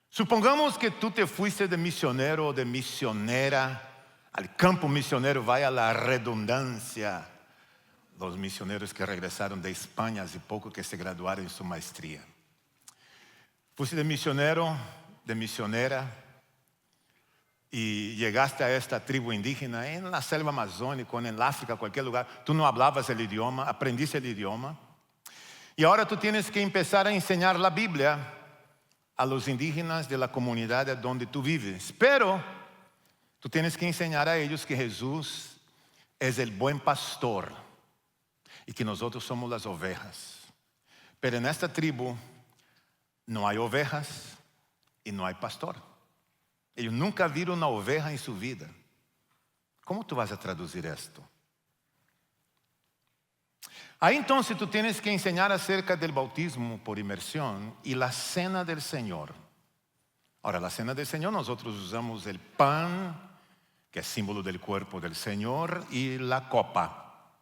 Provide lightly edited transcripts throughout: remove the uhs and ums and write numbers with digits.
Supongamos que tú te fuiste de misionero o de misionera al campo misionero, vaya la redundancia. Los misioneros que regresaron de España hace poco que se graduaron en su maestría. Fuiste de misionero, de misionera y llegaste a esta tribu indígena en la selva amazónica, en el África, cualquier lugar. Tú no hablabas el idioma, aprendiste el idioma. Y ahora tú tienes que empezar a enseñar la Biblia a los indígenas de la comunidad donde tú vives. Pero tú tienes que enseñar a ellos que Jesús es el buen pastor y que nosotros somos las ovejas. Pero en esta tribu no hay ovejas y no hay pastor. Ellos nunca vieron una oveja en su vida. ¿Cómo tú vas a traducir esto? Ahí entonces tú tienes que enseñar acerca del bautismo por inmersión y la cena del Señor. Ahora, la cena del Señor nosotros usamos el pan, que es símbolo del cuerpo del Señor, y la copa.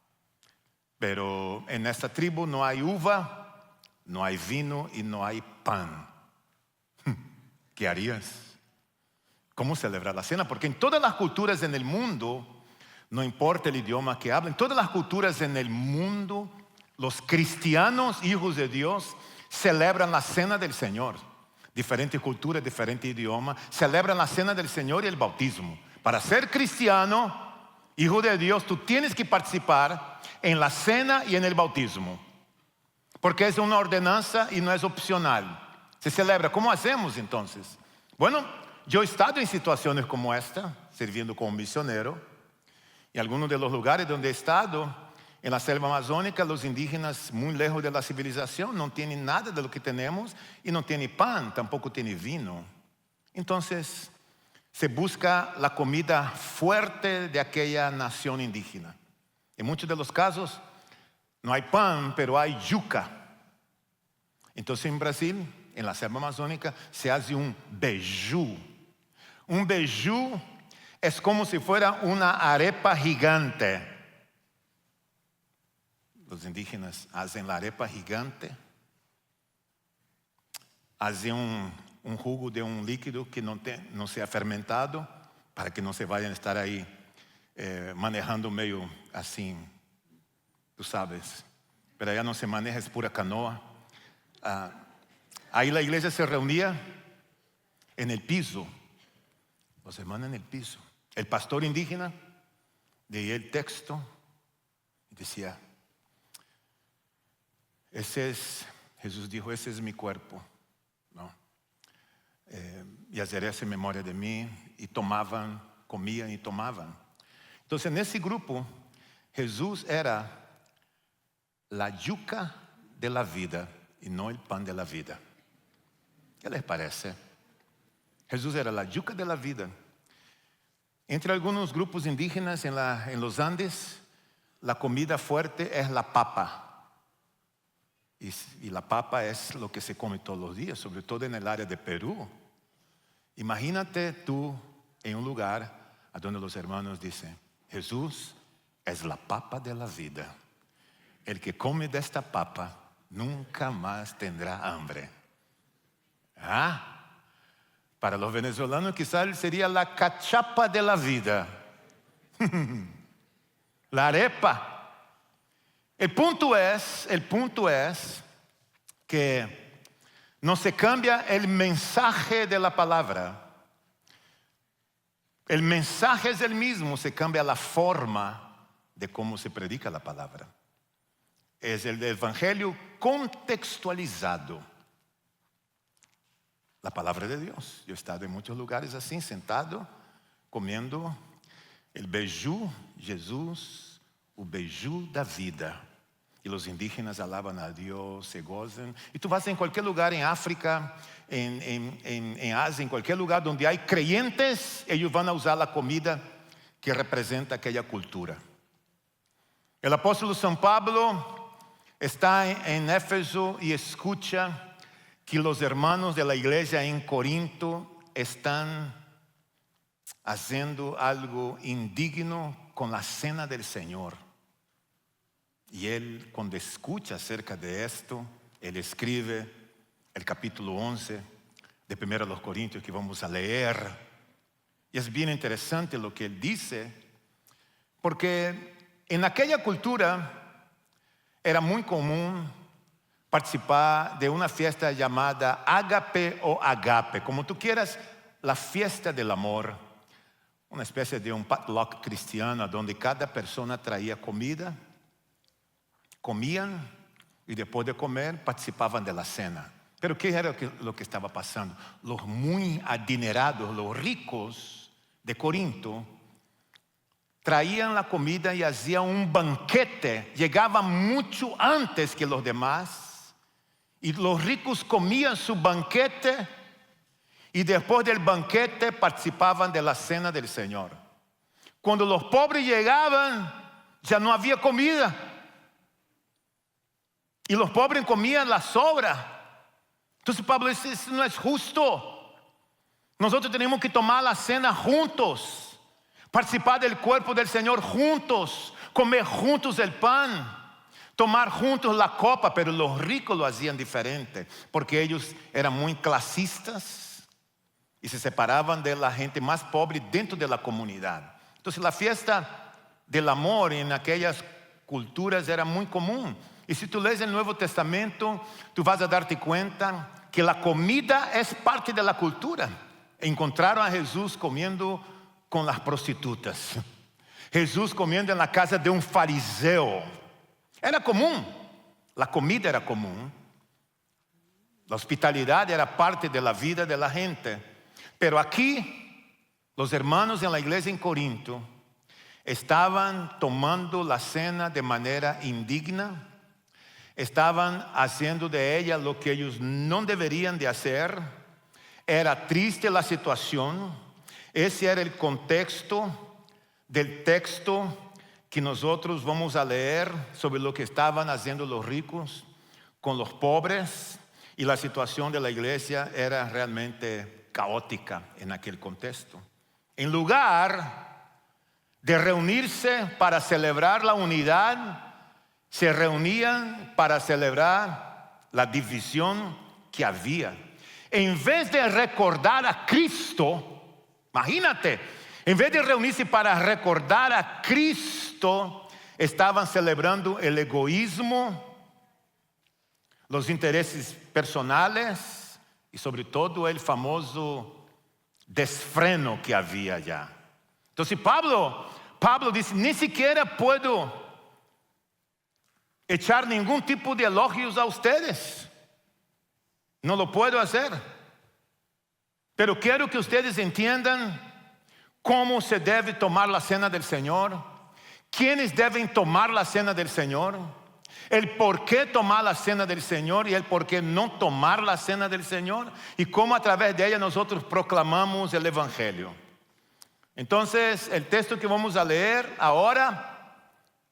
Pero en esta tribu no hay uva, no hay vino y no hay pan. ¿Qué harías? ¿Cómo celebrar la cena? Porque en todas las culturas en el mundo, no importa el idioma que hablen, todas las culturas en el mundo, los cristianos, hijos de Dios, celebran la cena del Señor. Diferentes culturas, diferentes idiomas, celebran la cena del Señor y el bautismo. Para ser cristiano, hijo de Dios, tú tienes que participar en la cena y en el bautismo. Porque es una ordenanza y no es opcional. Se celebra. ¿Cómo hacemos entonces? Bueno, yo he estado en situaciones como esta, sirviendo como misionero. Y algunos de los lugares donde he estado, en la selva amazónica, los indígenas muy lejos de la civilización no tienen nada de lo que tenemos y no tienen pan, tampoco tienen vino. Entonces se busca la comida fuerte de aquella nación indígena. En muchos de los casos no hay pan, pero hay yuca. Entonces en Brasil, en la selva amazónica, se hace un beiju. Un beiju es como si fuera una arepa gigante. Los indígenas hacen la arepa gigante, hacen un jugo de un líquido que no sea fermentado, para que no se vayan a estar ahí manejando medio así, tú sabes. Pero allá no se maneja, es pura canoa. Ahí la iglesia se reunía en el piso, los hermanos en el piso. El pastor indígena leía el texto y decía: Jesús dijo, ese es mi cuerpo, ¿no? Y haceréis en memoria de mí. Y tomaban, comían y tomaban. Entonces en ese grupo Jesús era la yuca de la vida y no el pan de la vida. ¿Qué les parece? Jesús era la yuca de la vida. Entre algunos grupos indígenas en los Andes, la comida fuerte es la papa. Y la papa es lo que se come todos los días, sobre todo en el área de Perú. Imagínate tú en un lugar a donde los hermanos dicen: Jesús es la papa de la vida. El que come de esta papa nunca más tendrá hambre. Para los venezolanos quizás sería la cachapa de la vida. La arepa. El punto es que no se cambia el mensaje de la palabra. El mensaje es el mismo, se cambia la forma de cómo se predica la palabra. Es el evangelio contextualizado. La palabra de Dios. Yo he estado en muchos lugares así, sentado, comiendo el beiju, Jesús, o beiju da vida. Y los indígenas alaban a Dios, se gozan. Y tú vas en cualquier lugar, en África, en Asia, en cualquier lugar donde hay creyentes, ellos van a usar la comida que representa aquella cultura. El apóstol San Pablo está en Éfeso y escucha que los hermanos de la iglesia en Corinto están haciendo algo indigno con la cena del Señor. Y él, cuando escucha acerca de esto, él escribe el capítulo 11 de 1 Corintios que vamos a leer. Y es bien interesante lo que él dice, porque en aquella cultura era muy común participar de una fiesta llamada ágape o agape, como tú quieras, la fiesta del amor, una especie de un potluck cristiano donde cada persona traía comida, comían y después de comer participaban de la cena. Pero ¿qué era lo que estaba pasando? Los muy adinerados, los ricos de Corinto, traían la comida y hacían un banquete, llegaban mucho antes que los demás, y los ricos comían su banquete y después del banquete participaban de la cena del Señor. Cuando los pobres llegaban, ya no había comida, y los pobres comían la sobra. Entonces Pablo dice, eso no es justo. Nosotros tenemos que tomar la cena juntos, participar del cuerpo del Señor juntos, comer juntos el pan, tomar juntos la copa. Pero los ricos lo hacían diferente, porque ellos eran muy clasistas y se separaban de la gente más pobre dentro de la comunidad. Entonces la fiesta del amor en aquellas culturas era muy común. Y si tú lees el Nuevo Testamento, tú vas a darte cuenta que la comida es parte de la cultura. Encontraron a Jesús comiendo con las prostitutas, Jesús comiendo en la casa de un fariseo. Era común, la comida era común, la hospitalidad era parte de la vida de la gente. Pero aquí, los hermanos en la iglesia en Corinto estaban tomando la cena de manera indigna. Estaban haciendo de ella lo que ellos no deberían de hacer. Era triste la situación. Ese era el contexto del texto que nosotros vamos a leer sobre lo que estaban haciendo los ricos con los pobres. Y la situación de la iglesia era realmente caótica en aquel contexto. En lugar de reunirse para celebrar la unidad, se reunían para celebrar la división que había. En vez de recordar a Cristo, imagínate, en vez de reunirse para recordar a Cristo, estaban celebrando el egoísmo, los intereses personales y sobre todo el famoso desfreno que había allá. Entonces Pablo dice, ni siquiera puedo echar ningún tipo de elogios a ustedes. No lo puedo hacer. Pero quiero que ustedes entiendan cómo se debe tomar la cena del Señor, quiénes deben tomar la cena del Señor, el por qué tomar la cena del Señor y el por qué no tomar la cena del Señor, y cómo a través de ella nosotros proclamamos el Evangelio. Entonces, el texto que vamos a leer ahora,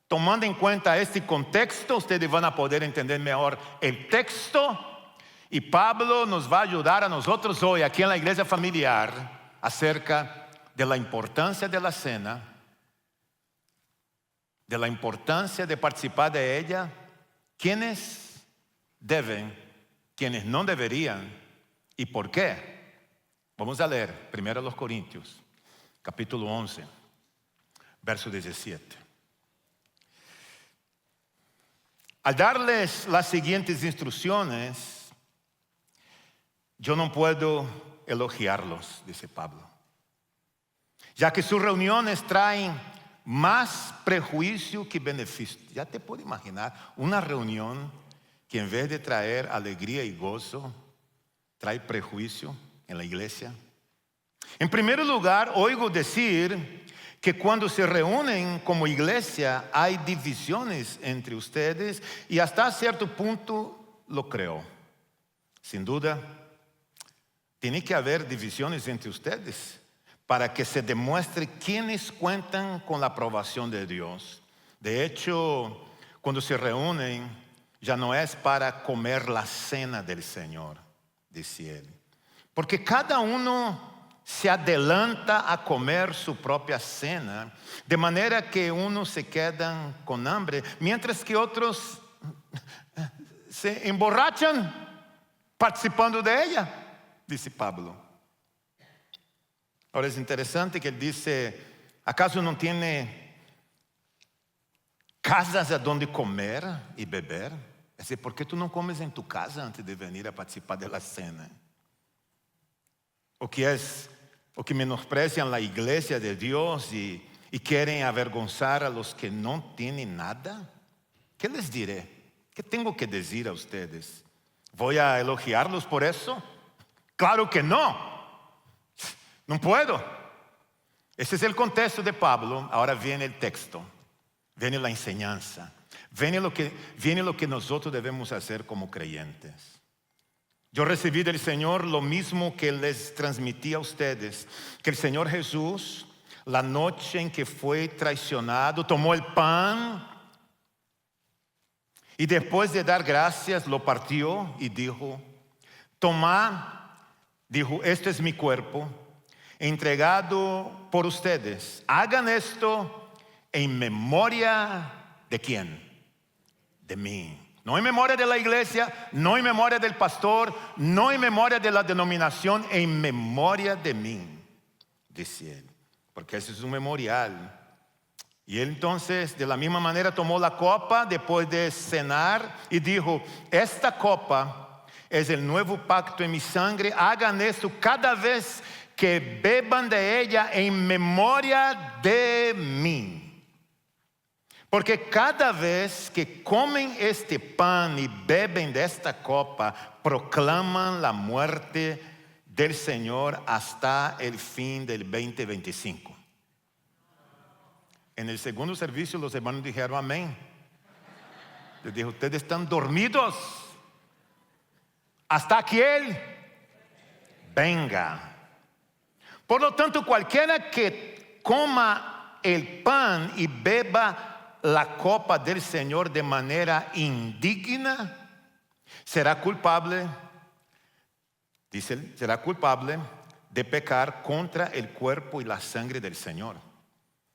tomando en cuenta este contexto, ustedes van a poder entender mejor el texto. Y Pablo nos va a ayudar a nosotros hoy aquí en la iglesia familiar acerca de la importancia de la cena, de la importancia de participar de ella, quiénes deben, quiénes no deberían y por qué. Vamos a leer 1 Corintios, capítulo 11, verso 17. Al darles las siguientes instrucciones, yo no puedo elogiarlos, dice Pablo, ya que sus reuniones traen más prejuicio que beneficio. Ya te puedo imaginar una reunión que en vez de traer alegría y gozo, trae prejuicio en la iglesia. En primer lugar, oigo decir que cuando se reúnen como iglesia hay divisiones entre ustedes, y hasta cierto punto lo creo. Sin duda, tiene que haber divisiones entre ustedes para que se demuestre quiénes cuentan con la aprobación de Dios. De hecho, cuando se reúnen, ya no es para comer la cena del Señor, dice él. Porque cada uno se adelanta a comer su propia cena, de manera que unos se quedan con hambre, mientras que otros se emborrachan participando de ella. dice Pablo. Ahora es interesante que él dice, ¿acaso no tiene casas a donde comer y beber? Es decir, ¿por qué tú no comes en tu casa antes de venir a participar de la cena? O que menosprecian la iglesia de Dios y quieren avergonzar a los que no tienen nada. ¿Qué les diré? ¿Qué tengo que decir a ustedes? ¿Voy a elogiarlos por eso? Claro que no. No puedo. Ese es el contexto de Pablo. Ahora viene el texto. Viene la enseñanza. Viene lo que nosotros debemos hacer como creyentes. Yo recibí del Señor lo mismo que les transmití a ustedes. Que el Señor Jesús, la noche en que fue traicionado, tomó el pan y después de dar gracias lo partió y dijo, tomad, dijo, este es mi cuerpo, entregado por ustedes. Hagan esto en memoria de ¿quién? De mí. No en memoria de la iglesia, no en memoria del pastor, no en memoria de la denominación, en memoria de mí, dice él. Porque ese es un memorial. Y él entonces de la misma manera tomó la copa después de cenar y dijo, esta copa es el nuevo pacto en mi sangre, hagan esto cada vez que beban de ella en memoria de mí. Porque cada vez que comen este pan y beben de esta copa, proclaman la muerte del Señor hasta el fin del 2025. En el segundo servicio los hermanos dijeron amén. Les dije, ustedes están dormidos hasta que Él venga. Por lo tanto, cualquiera que coma el pan y beba la copa del Señor de manera indigna, será culpable, dice él, será culpable de pecar contra el cuerpo y la sangre del Señor.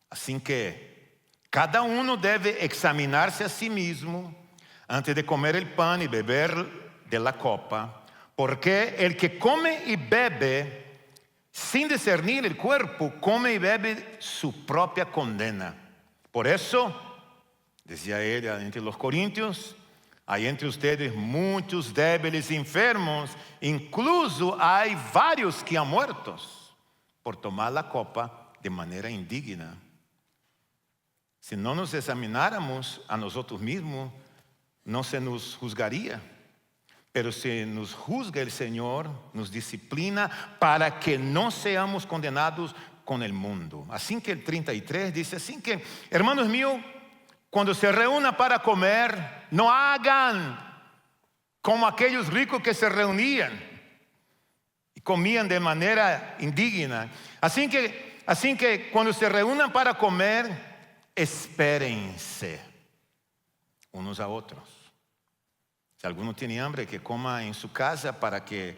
Así que cada uno debe examinarse a sí mismo antes de comer el pan y beber de la copa, porque el que come y bebe sin discernir el cuerpo, come y bebe su propia condena. Por eso, decía él entre los corintios, hay entre ustedes muchos débiles y enfermos, incluso hay varios que han muerto por tomar la copa de manera indigna. Si no nos examináramos a nosotros mismos, no se nos juzgaría. Pero si nos juzga el Señor, nos disciplina para que no seamos condenados con el mundo. Así que el 33 dice, así que, hermanos míos, cuando se reúnan para comer, no hagan como aquellos ricos que se reunían y comían de manera indigna. Así que cuando se reúnan para comer, espérense unos a otros. Si alguno tiene hambre, que coma en su casa para que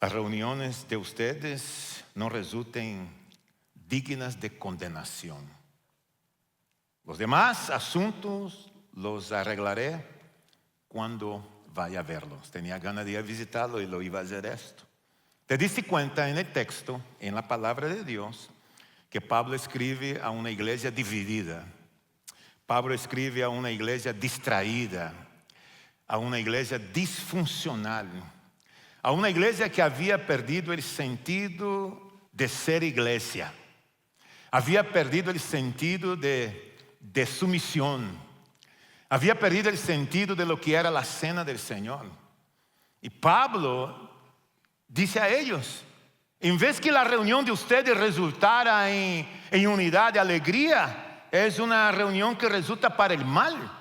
las reuniones de ustedes no resulten dignas de condenación. Los demás asuntos los arreglaré cuando vaya a verlos. Tenía ganas de ir a visitarlo y lo iba a hacer esto. Te diste cuenta en el texto, en la palabra de Dios, que Pablo escribe a una iglesia dividida. Pablo escribe a una iglesia distraída, a una iglesia disfuncional, a una iglesia que había perdido el sentido de ser iglesia, había perdido el sentido de sumisión, había perdido el sentido de lo que era la cena del Señor. Y Pablo dice a ellos, en vez que la reunión de ustedes resultara en unidad y alegría, es una reunión que resulta para el mal.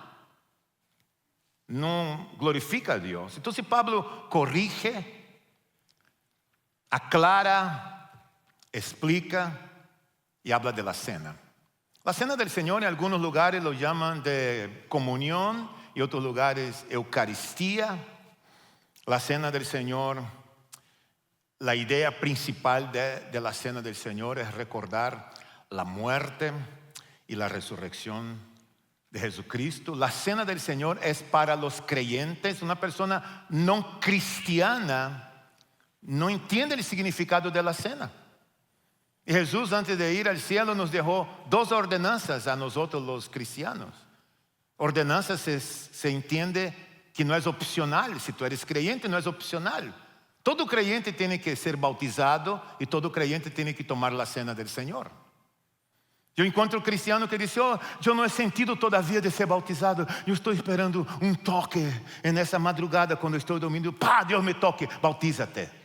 No glorifica a Dios. Entonces Pablo corrige, aclara, explica y habla de la cena. La cena del Señor en algunos lugares lo llaman de comunión y otros lugares Eucaristía. La cena del Señor, la idea principal de la cena del Señor es recordar la muerte y la resurrección de Jesucristo. La cena del Señor es para los creyentes. Una persona no cristiana no entiende el significado de la cena. Y Jesús, antes de ir al cielo, nos dejó 2 ordenanzas a nosotros los cristianos. Ordenanzas se entiende que no es opcional. Si tú eres creyente, no es opcional. Todo creyente tiene que ser bautizado y todo creyente tiene que tomar la cena del Señor. Yo encuentro cristiano que dice, yo no he sentido todavía de ser bautizado. Yo estoy esperando un toque en esa madrugada cuando estoy dormindo. Dios me toque, bautízate.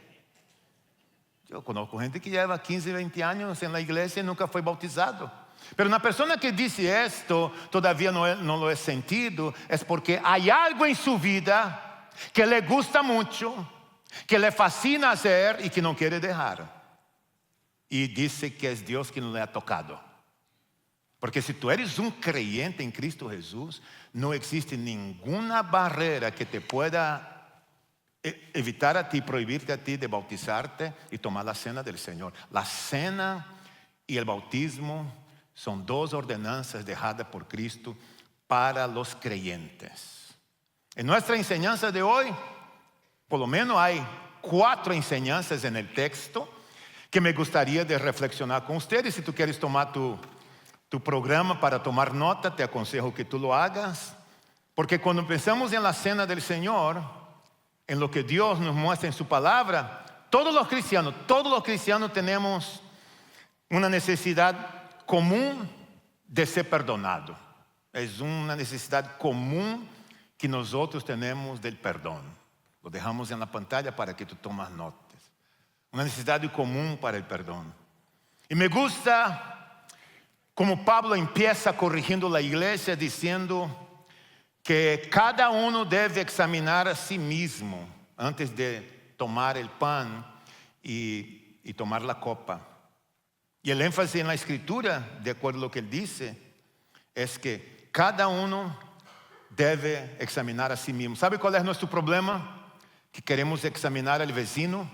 Yo conozco gente que lleva 15, 20 años en la iglesia y nunca fue bautizado. Pero una persona que dice esto, todavía no lo he sentido, es porque hay algo en su vida que le gusta mucho, que le fascina hacer y que no quiere dejar. Y dice que es Dios quien le ha tocado. Porque si tú eres un creyente en Cristo Jesús, no existe ninguna barrera que te pueda evitar a ti, prohibirte a ti de bautizarte y tomar la cena del Señor. La cena y el bautismo son 2 ordenanzas dejadas por Cristo para los creyentes. En nuestra enseñanza de hoy, por lo menos hay 4 enseñanzas en el texto que me gustaría de reflexionar con ustedes. Si tú quieres tomar tu programa para tomar nota, te aconsejo que tú lo hagas. Porque cuando pensamos en la cena del Señor, en lo que Dios nos muestra en su palabra, todos los cristianos tenemos una necesidad común de ser perdonado. Es una necesidad común que nosotros tenemos del perdón. Lo dejamos en la pantalla para que tú tomes notas. Una necesidad común para el perdón. Y me gusta como Pablo empieza corrigiendo la iglesia diciendo que cada uno debe examinar a sí mismo antes de tomar el pan y tomar la copa. Y el énfasis en la escritura, de acuerdo a lo que él dice, es que cada uno debe examinar a sí mismo. ¿Sabe cuál es nuestro problema? Que queremos examinar al vecino.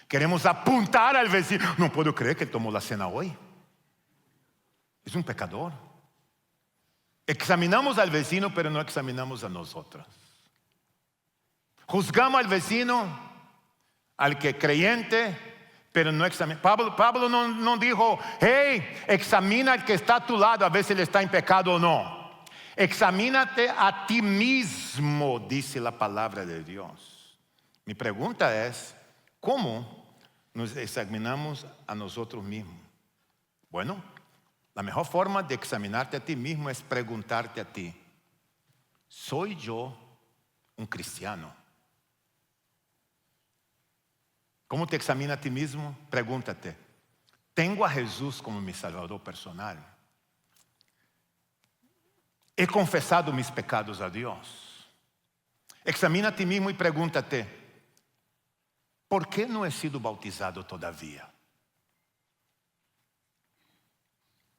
Queremos apuntar al vecino. No puedo creer que él tomó la cena hoy. Es un pecador. Examinamos al vecino, pero no examinamos a nosotros. Juzgamos al vecino, al que creyente, pero no examinamos. Pablo no dijo, hey, examina al que está a tu lado a ver si él está en pecado o no. Examínate a ti mismo, dice la palabra de Dios. Mi pregunta es, ¿cómo nos examinamos a nosotros mismos? Bueno, la mejor forma de examinarte a ti mismo es preguntarte a ti, ¿soy yo un cristiano? ¿Cómo te examinas a ti mismo? Pregúntate, ¿tengo a Jesús como mi Salvador personal? ¿He confesado mis pecados a Dios? Examina a ti mismo y pregúntate, ¿por qué no he sido bautizado todavía?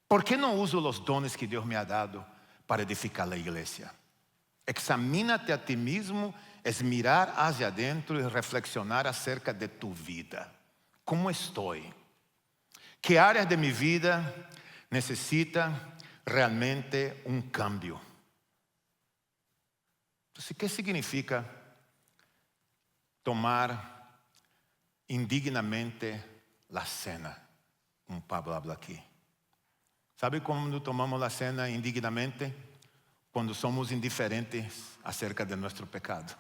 ¿Por qué no uso los dones que Dios me ha dado para edificar la iglesia? Examínate a ti mismo, es mirar hacia adentro y reflexionar acerca de tu vida. ¿Cómo estoy? ¿Qué áreas de mi vida necesitan realmente un cambio? Entonces, ¿qué significa tomar indignamente la cena? Como Pablo habla aquí. ¿Sabe cómo tomamos la cena indignamente? Cuando somos indiferentes acerca de nuestro pecado.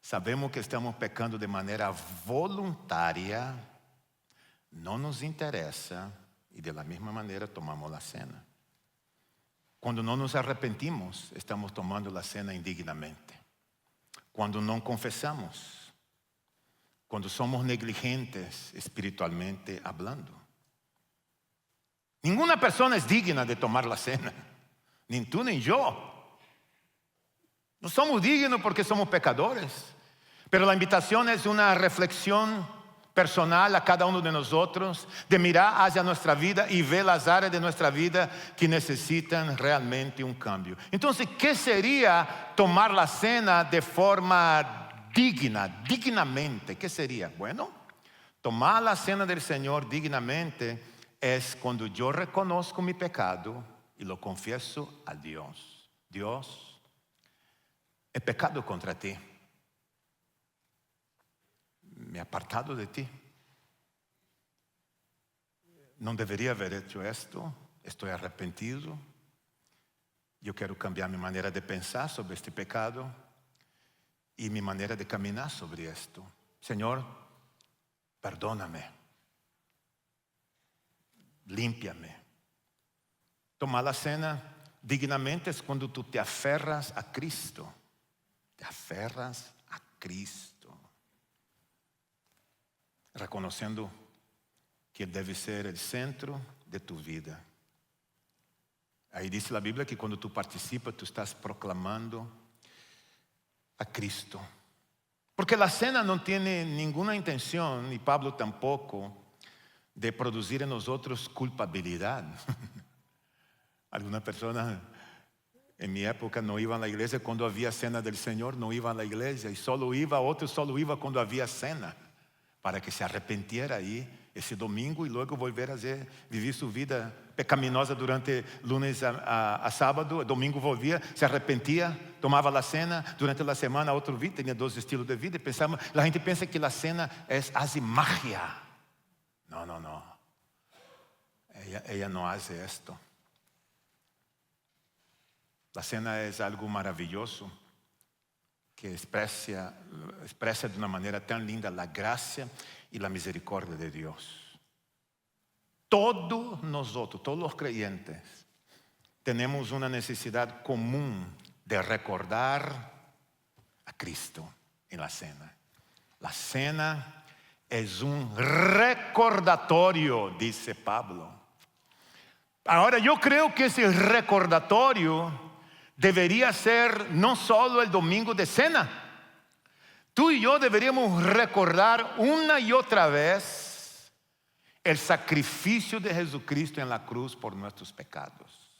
Sabemos que estamos pecando de manera voluntaria, no nos interesa y de la misma manera tomamos la cena. Cuando no nos arrepentimos, estamos tomando la cena indignamente. Cuando no confesamos, cuando somos negligentes espiritualmente hablando. Ninguna persona es digna de tomar la cena, ni tú ni yo. No somos dignos porque somos pecadores, pero la invitación es una reflexión personal a cada uno de nosotros, de mirar hacia nuestra vida y ver las áreas de nuestra vida que necesitan realmente un cambio. Entonces, ¿qué sería tomar la cena de forma dignamente? ¿Qué sería? Bueno, tomar la cena del Señor dignamente es cuando yo reconozco mi pecado y lo confieso a Dios. Dios, he pecado contra ti. me he apartado de ti. No debería haber hecho esto. Estoy arrepentido. Yo quiero cambiar mi manera de pensar sobre este pecado y mi manera de caminar sobre esto. Señor, perdóname. Límpiame. Tomar la cena dignamente es cuando tú te aferras a Cristo. Te aferras a Cristo. Reconociendo que Él debe ser el centro de tu vida. Ahí dice la Biblia que cuando tú participas, tú estás proclamando a Cristo. Porque la cena no tiene ninguna intención, y Pablo tampoco, de producir en nosotros culpabilidad. Algunas personas en mi época no iban a la iglesia cuando había cena del Señor, no iban a la iglesia, y otros solo iban cuando había cena, para que se arrepentiera ahí ese domingo y luego volver a vivir su vida pecaminosa durante lunes a sábado. El domingo volvía, se arrepentía, tomaba la cena. Durante la semana otro vida, tenía dos estilos de vida. La gente piensa que la cena hace magia. No. Ella no hace esto. La cena es algo maravilloso que expresa de una manera tan linda la gracia y la misericordia de Dios. Todos nosotros, todos los creyentes, tenemos una necesidad común de recordar a Cristo en la cena. La cena es un recordatorio, dice Pablo. Ahora yo creo que ese recordatorio debería ser no solo el domingo de cena. Tú y yo deberíamos recordar una y otra vez el sacrificio de Jesucristo en la cruz por nuestros pecados.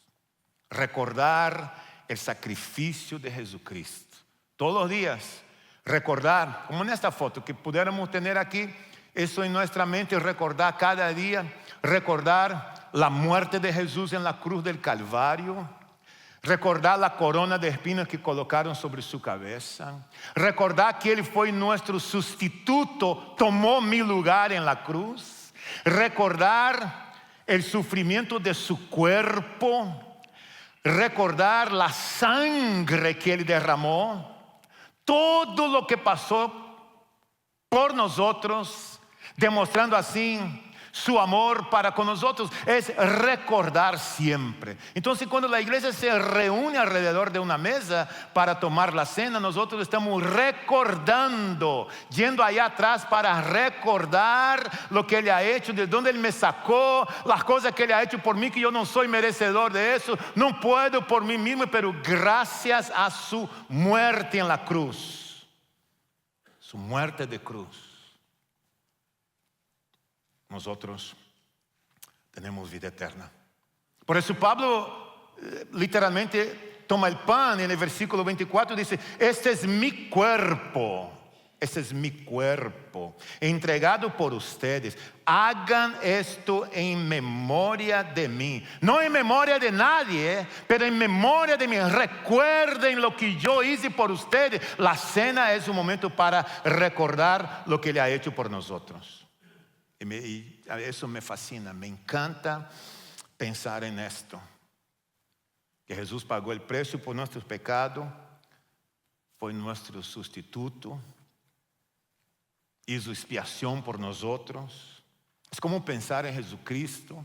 Recordar el sacrificio de Jesucristo. Todos los días recordar, como en esta foto que pudiéramos tener aquí, eso en nuestra mente, recordar cada día, recordar la muerte de Jesús en la cruz del Calvario. Recordar la corona de espinas que colocaron sobre su cabeza. Recordar que Él fue nuestro sustituto, tomó mi lugar en la cruz. Recordar el sufrimiento de su cuerpo. Recordar la sangre que Él derramó. Todo lo que pasó por nosotros, demostrando así su amor para con nosotros. Es recordar siempre. Entonces cuando la iglesia se reúne alrededor de una mesa para tomar la cena, nosotros estamos recordando, yendo allá atrás para recordar lo que Él ha hecho, de dónde Él me sacó, las cosas que Él ha hecho por mí, que yo no soy merecedor de eso, no puedo por mí mismo, pero gracias a su muerte en la cruz, su muerte de cruz, nosotros tenemos vida eterna. Por eso Pablo literalmente toma el pan en el versículo 24 y dice: este es mi cuerpo, entregado por ustedes. Hagan esto en memoria de mí. No en memoria de nadie, pero en memoria de mí. Recuerden lo que yo hice por ustedes. La cena es un momento para recordar lo que Él ha hecho por nosotros. Y eso me fascina, me encanta pensar en esto, que Jesús pagó el precio por nuestros pecados, fue nuestro sustituto, hizo expiación por nosotros. Es como pensar en Jesucristo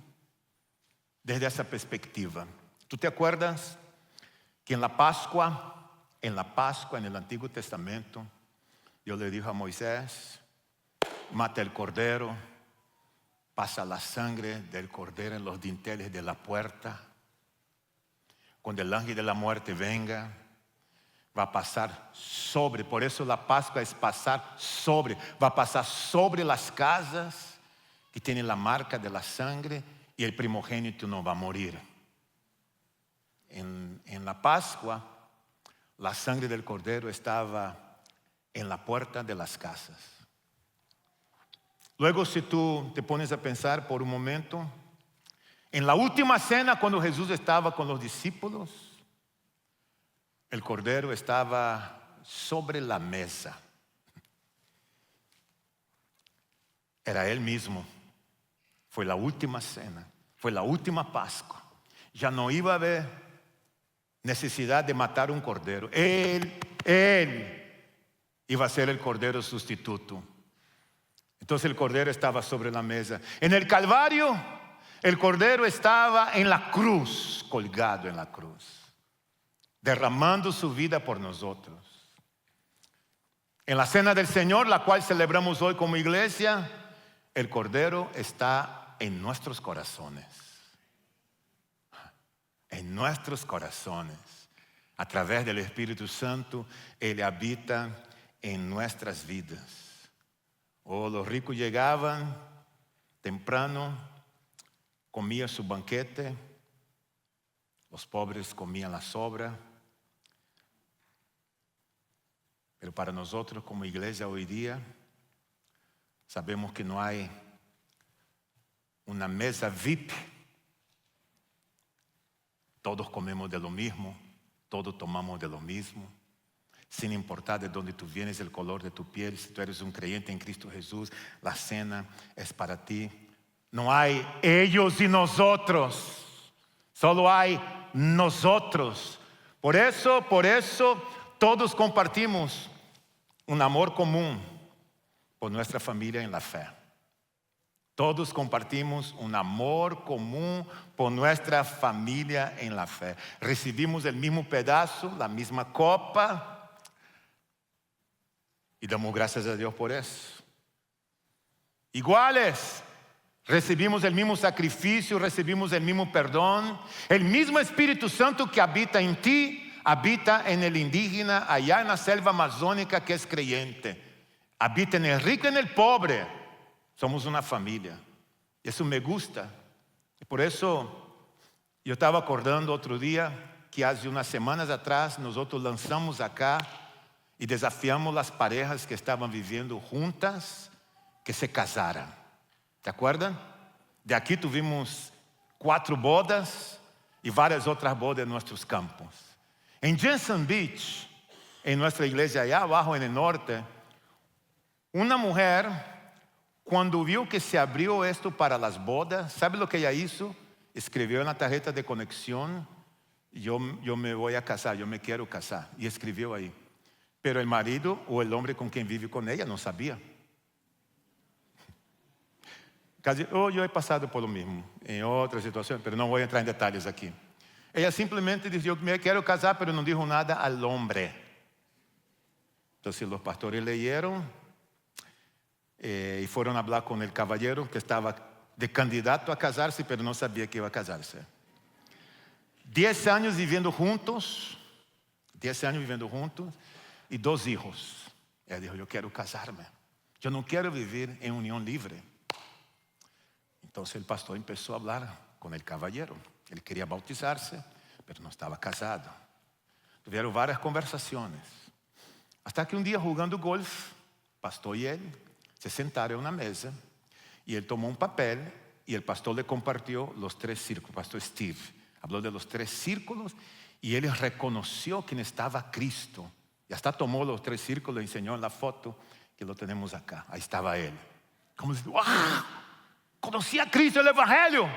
desde esa perspectiva. ¿Tú te acuerdas que en la Pascua, en el Antiguo Testamento, Dios le dijo a Moisés: mata el cordero, pasa la sangre del cordero en los dinteles de la puerta. Cuando el ángel de la muerte venga, va a pasar sobre. Por eso la Pascua es pasar sobre. Va a pasar sobre las casas que tienen la marca de la sangre, y el primogénito no va a morir. En la Pascua, la sangre del cordero estaba en la puerta de las casas. Luego, si tú te pones a pensar por un momento, en la última cena, cuando Jesús estaba con los discípulos, el cordero estaba sobre la mesa. Era Él mismo. Fue la última cena, fue la última Pascua. Ya no iba a haber necesidad de matar un cordero. Él iba a ser el cordero sustituto. Entonces el cordero estaba sobre la mesa. En el Calvario, el cordero estaba en la cruz, colgado en la cruz, derramando su vida por nosotros. En la cena del Señor, la cual celebramos hoy como iglesia, el cordero está en nuestros corazones. En nuestros corazones. A través del Espíritu Santo, Él habita en nuestras vidas. Los ricos llegaban temprano, comían su banquete, los pobres comían la sobra. Pero para nosotros como iglesia hoy día, sabemos que no hay una mesa VIP. Todos comemos de lo mismo, todos tomamos de lo mismo. Sin importar de dónde tú vienes, el color de tu piel, si tú eres un creyente en Cristo Jesús, la cena es para ti. No hay ellos y nosotros, solo hay nosotros. Por eso, todos compartimos un amor común por nuestra familia en la fe. Todos compartimos un amor común por nuestra familia en la fe. Recibimos el mismo pedazo, la misma copa. Y damos gracias a Dios por eso. Iguales, recibimos el mismo sacrificio, recibimos el mismo perdón. El mismo Espíritu Santo que habita en ti, habita en el indígena allá en la selva amazónica que es creyente. Habita en el rico y en el pobre. Somos una familia. Eso me gusta. Y por eso yo estaba acordando otro día que hace unas semanas atrás nosotros lanzamos acá y desafiamos las parejas que estaban viviendo juntas que se casaran. ¿Te acuerdan? De aquí tuvimos 4 bodas y varias otras bodas en nuestros campos. En Jensen Beach, en nuestra iglesia allá abajo en el norte, una mujer, cuando vio que se abrió esto para las bodas, ¿sabe lo que ella hizo? Escribió en la tarjeta de conexión, yo me voy a casar, yo me quiero casar. Y escribió ahí. Pero el marido o el hombre con quien vive con ella no sabía. Yo he pasado por lo mismo en otra situación, pero no voy a entrar en detalles aquí. Ella simplemente dijo, yo me quiero casar, pero no dijo nada al hombre. Entonces los pastores leyeron y fueron a hablar con el caballero que estaba de candidato a casarse, pero no sabía que iba a casarse. 10 años viviendo juntos, y 2 hijos. Ella dijo, yo quiero casarme. Yo no quiero vivir en unión libre. Entonces el pastor empezó a hablar con el caballero. Él quería bautizarse, pero no estaba casado. Tuvieron varias conversaciones. Hasta que un día jugando golf, el pastor y él se sentaron en una mesa y él tomó un papel y el pastor le compartió los 3 círculos. El pastor Steve habló de los 3 círculos y él reconoció quién estaba Cristo. Y hasta tomó los 3 círculos y enseñó en la foto que lo tenemos acá. Ahí estaba él. Como dice, ¡wow! Conocí a Cristo, el Evangelio.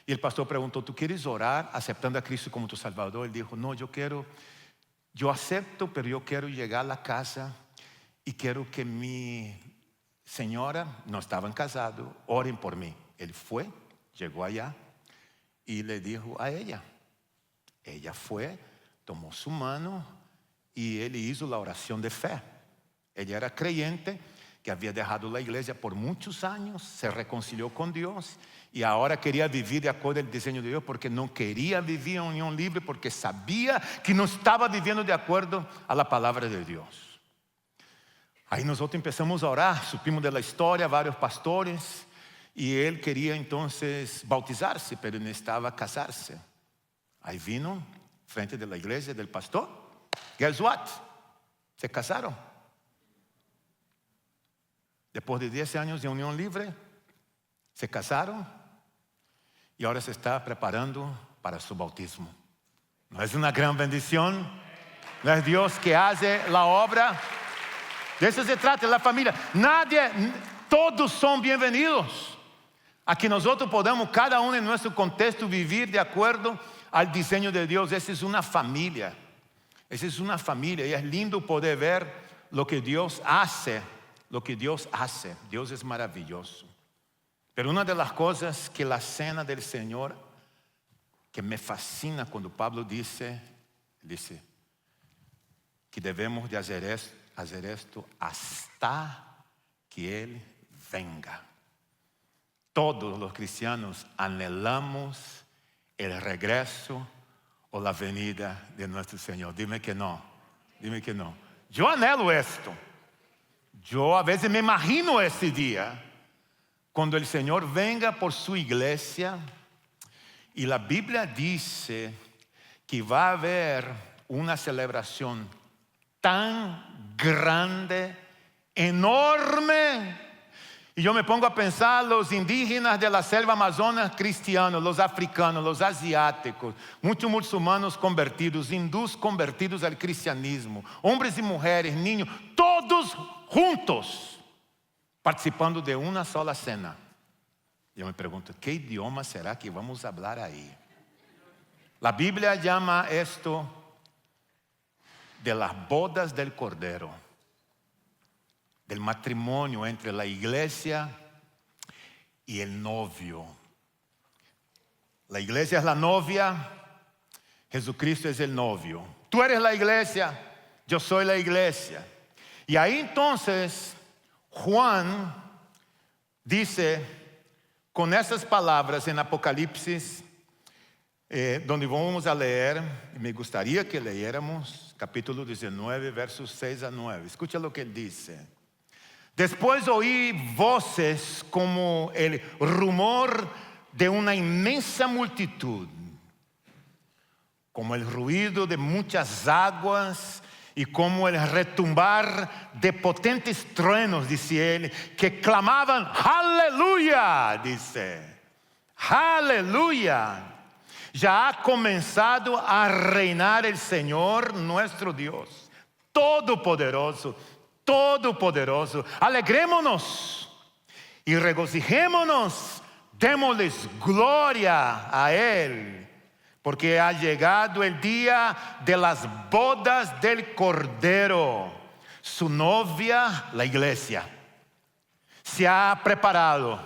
Y el pastor preguntó, ¿tú quieres orar aceptando a Cristo como tu Salvador? Él dijo, no, yo acepto, pero yo quiero llegar a la casa y quiero que mi señora, no estaban casados, oren por mí. Él fue, llegó allá y le dijo a ella. Ella fue, tomó su mano y él hizo la oración de fe. Ella era creyente que había dejado la iglesia por muchos años, se reconcilió con Dios y ahora quería vivir de acuerdo al diseño de Dios porque no quería vivir en unión libre porque sabía que no estaba viviendo de acuerdo a la palabra de Dios. Ahí nosotros empezamos a orar, supimos de la historia, varios pastores, y él quería entonces bautizarse, pero necesitaba casarse. Ahí vino frente de la iglesia del pastor. Guess what? Se casaron. Después de 10 años de unión libre, se casaron y ahora se está preparando para su bautismo. ¿No es una gran bendición? ¿No es Dios que hace la obra? De eso se trata, la familia. Todos son bienvenidos. A que nosotros podamos, cada uno en nuestro contexto, vivir de acuerdo al diseño de Dios. Esa es una familia. Esa es una familia. Y es lindo poder ver lo que Dios hace. Lo que Dios hace. Dios es maravilloso. Pero una de las cosas que la cena del Señor, que me fascina cuando Pablo dice que debemos de hacer esto hasta que Él venga. Todos los cristianos anhelamos el regreso o la venida de nuestro Señor. Dime que no. Dime que no. Yo anhelo esto. Yo a veces me imagino ese día cuando el Señor venga por su iglesia. Y la Biblia dice que va a haber una celebración tan grande, enorme. Y yo me pongo a pensar los indígenas de la selva amazona cristianos, los africanos, los asiáticos, muchos musulmanes convertidos, hindús convertidos al cristianismo, hombres y mujeres, niños, todos juntos, participando de una sola cena. Yo me pregunto, ¿qué idioma será que vamos a hablar ahí? La Biblia llama esto de las bodas del Cordero, del matrimonio entre la iglesia y el novio. La iglesia es la novia, Jesucristo es el novio. Tú eres la iglesia, yo soy la iglesia. Y ahí entonces Juan dice con esas palabras en Apocalipsis, donde vamos a leer, me gustaría que leyéramos capítulo 19, versos 6 a 9. Escucha lo que él dice. Después oí voces como el rumor de una inmensa multitud, como el ruido de muchas aguas y como el retumbar de potentes truenos, dice él, que clamaban, aleluya, dice, aleluya. Ya ha comenzado a reinar el Señor nuestro Dios, todopoderoso. Todopoderoso, alegrémonos y regocijémonos, démosles gloria a Él, porque ha llegado el día de las bodas del Cordero. Su novia, la iglesia, se ha preparado,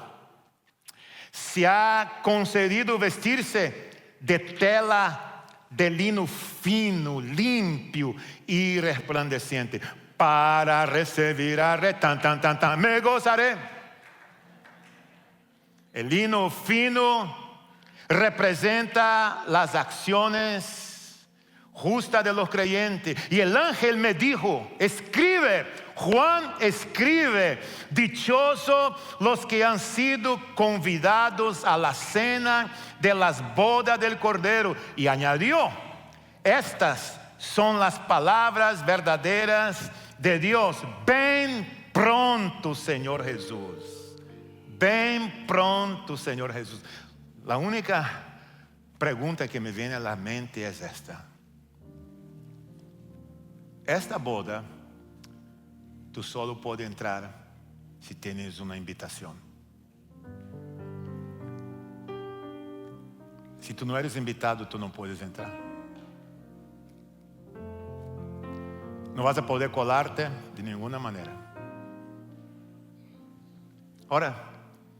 se ha concedido vestirse de tela de lino fino, limpio y resplandeciente, para recibir a me gozaré. El lino fino representa las acciones justas de los creyentes. Y el ángel me dijo, escribe, Juan escribe, dichosos los que han sido convidados a la cena de las bodas del Cordero. Y añadió, estas son las palabras verdaderas de Dios. Ven pronto, Señor Jesús. Ven pronto, Señor Jesús. La única pregunta que me viene a la mente es esta. Esta boda, tú solo puedes entrar si tienes una invitación. Si tú no eres invitado, tú no puedes entrar. No vas a poder colarte de ninguna manera. Ahora,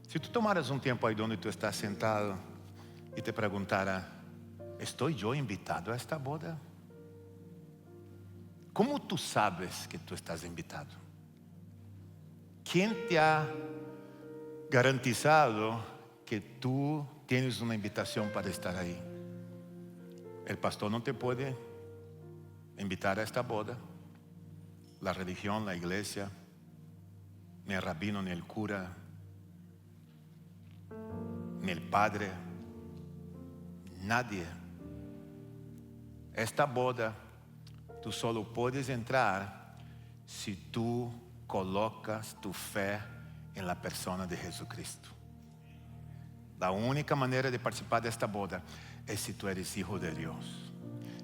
si tú tomaras un tiempo ahí donde tú estás sentado y te preguntara, ¿estoy yo invitado a esta boda? ¿Cómo tú sabes que tú estás invitado? ¿Quién te ha garantizado que tú tienes una invitación para estar ahí? El pastor no te puede invitar a esta boda. La religión, la iglesia, ni el rabino, ni el cura, ni el padre, nadie. Esta boda, tú solo puedes entrar si tú colocas tu fe en la persona de Jesucristo. La única manera de participar de esta boda es si tú eres hijo de Dios.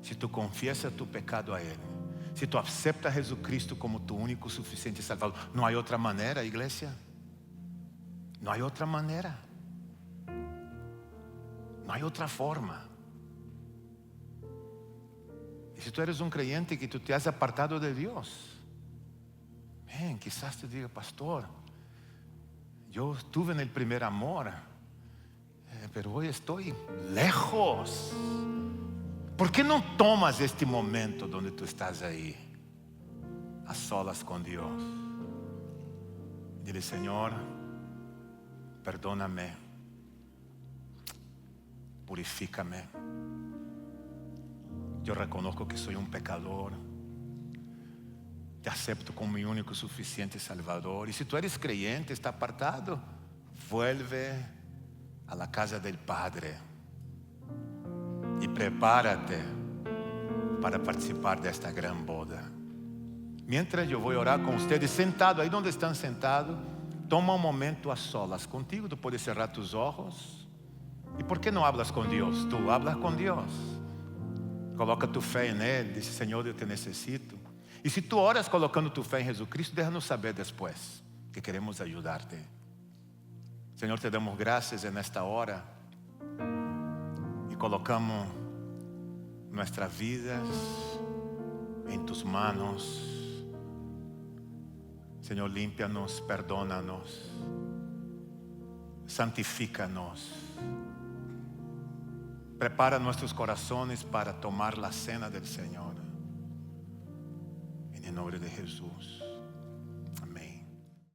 Si tú confiesas tu pecado a Él. Si tú aceptas a Jesucristo como tu único suficiente Salvador. No hay otra manera, iglesia. No hay otra manera. No hay otra forma. Y si tú eres un creyente que tú te has apartado de Dios, quizás te diga, pastor, yo estuve en el primer amor, pero hoy estoy lejos. ¿Por qué no tomas este momento donde tú estás ahí, a solas con Dios? Dile, Señor, perdóname, purifícame. Yo reconozco que soy un pecador. Te acepto como mi único y suficiente Salvador. Y si tú eres creyente, está apartado, vuelve a la casa del Padre y prepárate para participar de esta gran boda. Mientras yo voy a orar con ustedes, sentado ahí donde están sentados, toma un momento a solas contigo. Tú puedes cerrar tus ojos. ¿Y por qué no hablas con Dios? Tú hablas con Dios. Coloca tu fe en Él. Dice, Señor, yo te necesito. Y si tú oras colocando tu fe en Jesucristo, déjanos saber después, que queremos ayudarte. Señor, te damos gracias en esta hora y colocamos nuestras vidas en tus manos. Señor, límpianos, perdónanos, santifícanos. Prepara nuestros corazones para tomar la cena del Señor. En el nombre de Jesús.